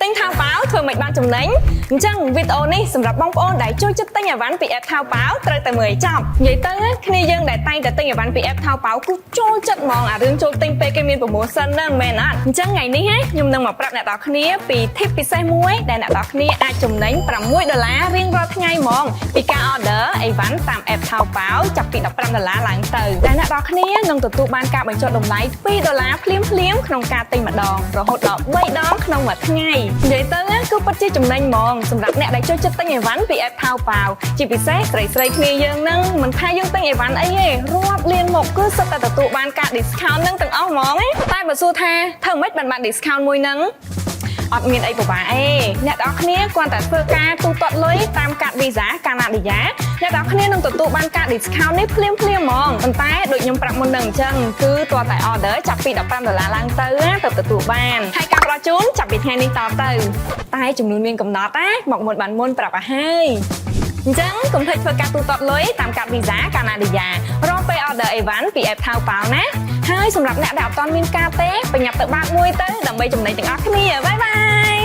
ងថៅប៉ាវធ្វើមិនបានចំណេញអញ្ចឹងវីដេអូនេះសម្រាប់បងប្អូនដែលចូលចិត្តទិញអីវ៉ាន់ពី app ថៅប៉ាវត្រូវតែមើលឲ្យចប់និយាយទៅគ្នាយើងដែលតែងតែទិញអីវ៉ាន់ពី app ថៅប៉ាវគឺចូលចិត្តហ្មងអារឿងចូលទិញពេលគេមាន promotion ហ្នឹងមែនអត់អញ្ចឹងថ្ងៃនេះខ្ញុំនឹងមកប្រាប់អ្នកនរគ្នាពី tip ពិសេសមួយដែលអ្នកនរគ្នាអាចចំណេញ$6រៀងរាល់ថ្ងៃហ្មងពីការ order អីវ៉ាន់តាម app ថៅប៉ាវចាប់ពី$15ឡើងទៅដែលអ្នកនរគ្នានឹងទទួលបានការបញ្ចុះតម្លៃ$2ភ្លាមក្នុងការទិញម្ដងរហូតដល់3ដងក្នុងមួយថ្ងៃនិយាយទៅគឺពិតជាចំណេញហ្មងសម្រាប់អ្នកដែលចូលចិត្តទិញអីវ៉ាន់ពី app ថៅប៉ាវជាពិសេសស្រីៗគ្នាយើងនឹងមិនថាយើងទិញអីវ៉ាន់អីទេរាប់លានមកគឺសុទ្ធតែទទួលបានការ discount នឹងទាំងអស់ហ្មងតែបើសួរថាធ្វើម៉េចបាន discount មួយហ្នឹងអត់មានអីពិបាកទេអ្នកនរគ្នាគ្រាន់តែធ្វើការទូទាត់លុយតាមកាត Visa កាណាឌីយ៉ាអ្នកនរគ្នានឹងទទួលបានការ discount នេះភ្លាមហ្មងប៉ុន្តែដូចខ្ញុំប្រាប់មុននឹងអញ្ចឹងគឺតើតែ order ចាប់ពី$15ឡើងទៅទៅទទួលបានហើយការផ្ដល់ជូនចាប់ពីថ្ងៃនេះតទៅតែចំនួនមានកំណត់ណាមកមុនបានមុនប្រាប់ឲ្យហើយអញ្ចឹងកុំភ្លេចធ្វើការទូទាត់លុយតាមកាត Visa កាណាឌីយ៉ារកពេល order អីវ៉ាន់ពី app ថៅប៉ាវណាហើយសម្រាប់អ្នកដែលអត់ទាន់មានការទេបញ្ញាប់ទៅបាក់មួយទៅដើម្បីចំណេញទាំងអស់គ្នាបាយបាយ